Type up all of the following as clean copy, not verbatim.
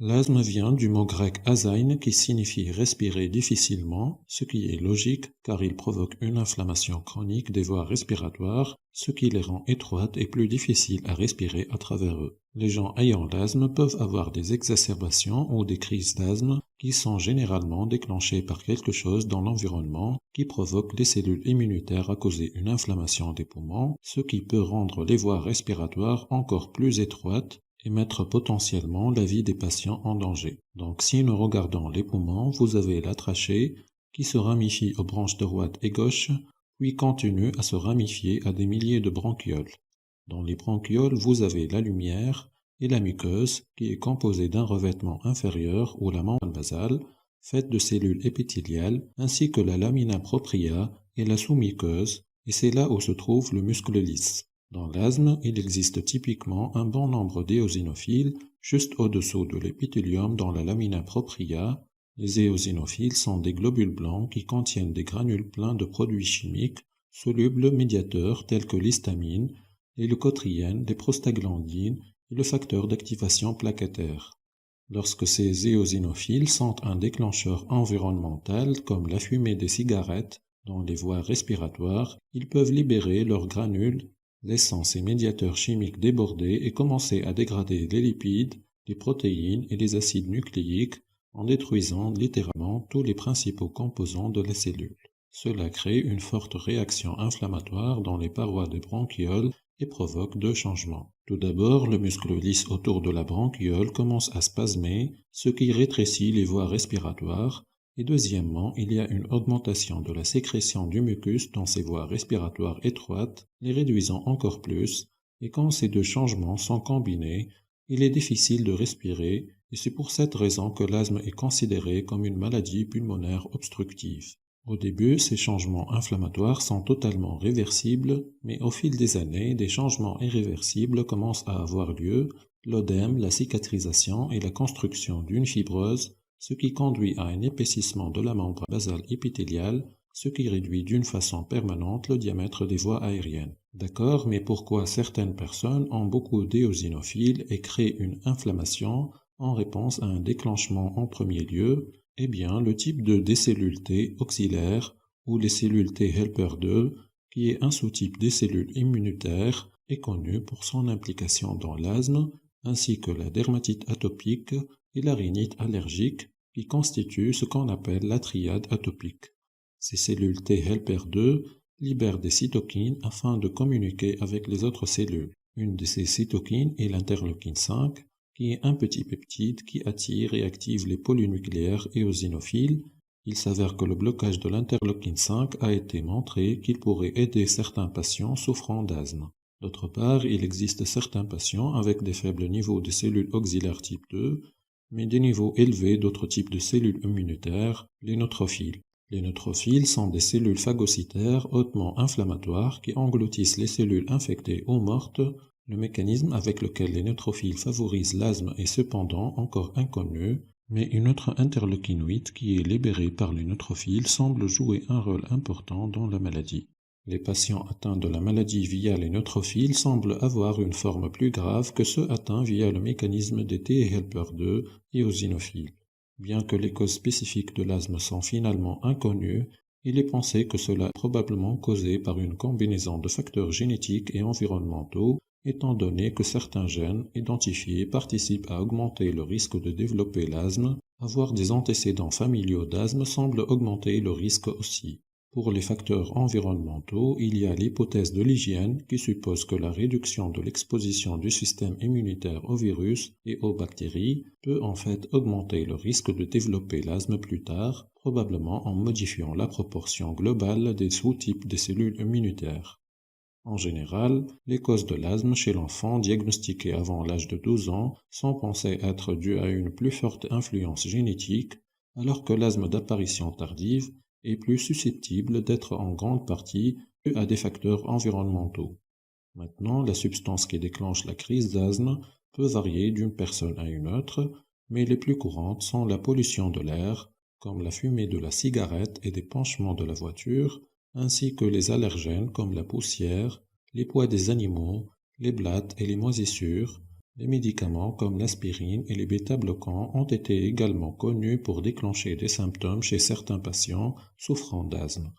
L'asthme vient du mot grec asain qui signifie respirer difficilement, ce qui est logique car il provoque une inflammation chronique des voies respiratoires, ce qui les rend étroites et plus difficiles à respirer à travers eux. Les gens ayant l'asthme peuvent avoir des exacerbations ou des crises d'asthme qui sont généralement déclenchées par quelque chose dans l'environnement qui provoque les cellules immunitaires à causer une inflammation des poumons, ce qui peut rendre les voies respiratoires encore plus étroites et mettre potentiellement la vie des patients en danger. Donc si nous regardons les poumons, vous avez la trachée qui se ramifie aux branches droite et gauche, puis continue à se ramifier à des milliers de bronchioles. Dans les bronchioles, vous avez la lumière et la muqueuse qui est composée d'un revêtement inférieur ou la membrane basale, faite de cellules épithéliales, ainsi que la lamina propria et la sous-muqueuse, et c'est là où se trouve le muscle lisse. Dans l'asthme, il existe typiquement un bon nombre d'éosinophiles juste au-dessous de l'épithélium dans la lamina propria. Les éosinophiles sont des globules blancs qui contiennent des granules pleins de produits chimiques, solubles médiateurs tels que l'histamine, les leucotriènes, les prostaglandines et le facteur d'activation plaquettaire. Lorsque ces éosinophiles sont un déclencheur environnemental comme la fumée des cigarettes dans les voies respiratoires, ils peuvent libérer leurs granules laissant ces médiateurs chimiques déborder et commencer à dégrader les lipides, les protéines et les acides nucléiques en détruisant littéralement tous les principaux composants de la cellule. Cela crée une forte réaction inflammatoire dans les parois des bronchioles et provoque deux changements. Tout d'abord, le muscle lisse autour de la bronchiole commence à spasmer, ce qui rétrécit les voies respiratoires, et deuxièmement, il y a une augmentation de la sécrétion du mucus dans ces voies respiratoires étroites, les réduisant encore plus, et quand ces deux changements sont combinés, il est difficile de respirer, et c'est pour cette raison que l'asthme est considéré comme une maladie pulmonaire obstructive. Au début, ces changements inflammatoires sont totalement réversibles, mais au fil des années, des changements irréversibles commencent à avoir lieu, l'œdème, la cicatrisation et la construction d'une fibrose, ce qui conduit à un épaississement de la membrane basale épithéliale, ce qui réduit d'une façon permanente le diamètre des voies aériennes. D'accord, mais pourquoi certaines personnes ont beaucoup d'éosinophiles et créent une inflammation en réponse à un déclenchement en premier lieu? Eh bien, le type de des cellules T auxiliaires ou les cellules T helper 2, qui est un sous-type des cellules immunitaires, est connu pour son implication dans l'asthme, ainsi que la dermatite atopique et la rhinite allergique, qui constituent ce qu'on appelle la triade atopique. Ces cellules T helper 2 libèrent des cytokines afin de communiquer avec les autres cellules. Une de ces cytokines est l'interleukine 5, qui est un petit peptide qui attire et active les polynucléaires éosinophiles. Il s'avère que le blocage de l'interleukine 5 a été montré qu'il pourrait aider certains patients souffrant d'asthme. D'autre part, il existe certains patients avec des faibles niveaux de cellules auxiliaires type 2, mais des niveaux élevés d'autres types de cellules immunitaires, les neutrophiles. Les neutrophiles sont des cellules phagocytaires hautement inflammatoires qui engloutissent les cellules infectées ou mortes. Le mécanisme avec lequel les neutrophiles favorisent l'asthme est cependant encore inconnu, mais une autre interleukine 8 qui est libérée par les neutrophiles semble jouer un rôle important dans la maladie. Les patients atteints de la maladie via les neutrophiles semblent avoir une forme plus grave que ceux atteints via le mécanisme des T helper 2 éosinophiles. Bien que les causes spécifiques de l'asthme sont finalement inconnues, il est pensé que cela est probablement causé par une combinaison de facteurs génétiques et environnementaux, étant donné que certains gènes identifiés participent à augmenter le risque de développer l'asthme. Avoir des antécédents familiaux d'asthme semble augmenter le risque aussi. Pour les facteurs environnementaux, il y a l'hypothèse de l'hygiène qui suppose que la réduction de l'exposition du système immunitaire aux virus et aux bactéries peut en fait augmenter le risque de développer l'asthme plus tard, probablement en modifiant la proportion globale des sous-types des cellules immunitaires. En général, les causes de l'asthme chez l'enfant diagnostiqué avant l'âge de 12 ans sont pensées être dues à une plus forte influence génétique, alors que l'asthme d'apparition tardive est plus susceptible d'être en grande partie dû à des facteurs environnementaux. Maintenant, la substance qui déclenche la crise d'asthme peut varier d'une personne à une autre, mais les plus courantes sont la pollution de l'air, comme la fumée de la cigarette et des penchements de la voiture, ainsi que les allergènes comme la poussière, les poids des animaux, les blattes et les moisissures, Les médicaments comme l'aspirine et les bêta-bloquants ont été également connus pour déclencher des symptômes chez certains patients souffrant d'asthme.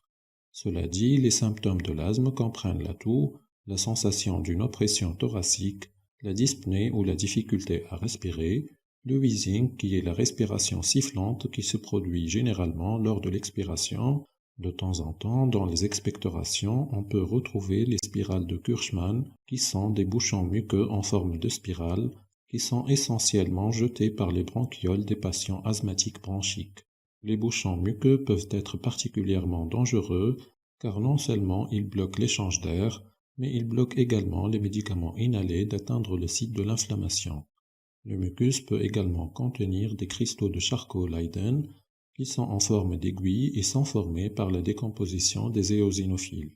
Cela dit, les symptômes de l'asthme comprennent la toux, la sensation d'une oppression thoracique, la dyspnée ou la difficulté à respirer, le wheezing qui est la respiration sifflante qui se produit généralement lors de l'expiration. De temps en temps, dans les expectorations, on peut retrouver les spirales de Kirschmann qui sont des bouchons muqueux en forme de spirale qui sont essentiellement jetés par les bronchioles des patients asthmatiques bronchiques. Les bouchons muqueux peuvent être particulièrement dangereux car non seulement ils bloquent l'échange d'air, mais ils bloquent également les médicaments inhalés d'atteindre le site de l'inflammation. Le mucus peut également contenir des cristaux de Charcot-Leyden qui sont en forme d'aiguille et sont formés par la décomposition des éosinophiles.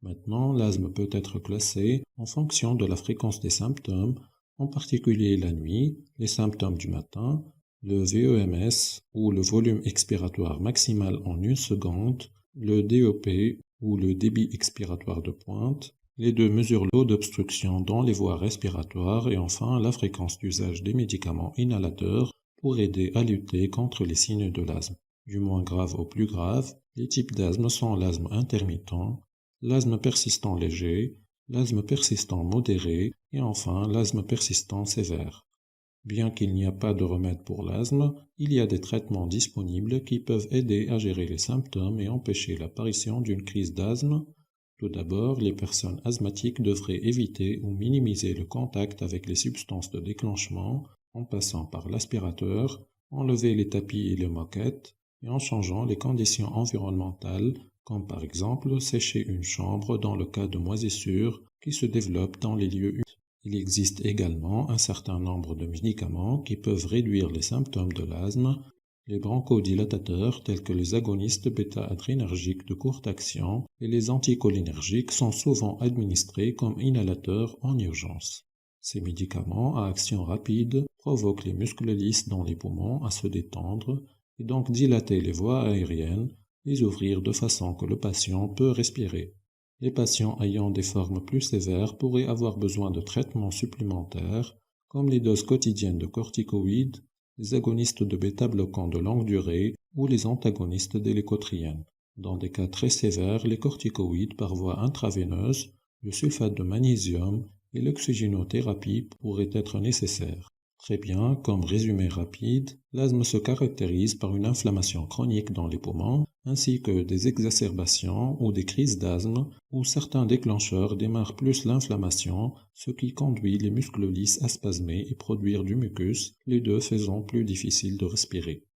Maintenant, l'asthme peut être classé en fonction de la fréquence des symptômes, en particulier la nuit, les symptômes du matin, le VEMS ou le volume expiratoire maximal en 1 seconde, le DEP ou le débit expiratoire de pointe. Les deux mesurent l'eau d'obstruction dans les voies respiratoires et enfin la fréquence d'usage des médicaments inhalateurs pour aider à lutter contre les signes de l'asthme. Du moins grave au plus grave, les types d'asthme sont l'asthme intermittent, l'asthme persistant léger, l'asthme persistant modéré et enfin l'asthme persistant sévère. Bien qu'il n'y a pas de remède pour l'asthme, il y a des traitements disponibles qui peuvent aider à gérer les symptômes et empêcher l'apparition d'une crise d'asthme. Tout d'abord, les personnes asthmatiques devraient éviter ou minimiser le contact avec les substances de déclenchement en passant par l'aspirateur, enlever les tapis et les moquettes et en changeant les conditions environnementales, comme par exemple sécher une chambre dans le cas de moisissures qui se développent dans les lieux humides. Il existe également un certain nombre de médicaments qui peuvent réduire les symptômes de l'asthme. Les bronchodilatateurs tels que les agonistes bêta-adrénergiques de courte action et les anticholinergiques sont souvent administrés comme inhalateurs en urgence. Ces médicaments à action rapide provoquent les muscles lisses dans les poumons à se détendre et donc dilater les voies aériennes, les ouvrir de façon que le patient peut respirer. Les patients ayant des formes plus sévères pourraient avoir besoin de traitements supplémentaires comme les doses quotidiennes de corticoïdes, les agonistes de bêta-bloquants de longue durée ou les antagonistes des lécotriènes. Dans des cas très sévères, les corticoïdes par voie intraveineuse, le sulfate de magnésium et l'oxygénothérapie pourraient être nécessaires. Très bien, comme résumé rapide, l'asthme se caractérise par une inflammation chronique dans les poumons, ainsi que des exacerbations ou des crises d'asthme, où certains déclencheurs démarrent plus l'inflammation, ce qui conduit les muscles lisses à spasmer et produire du mucus, les deux faisant plus difficile de respirer.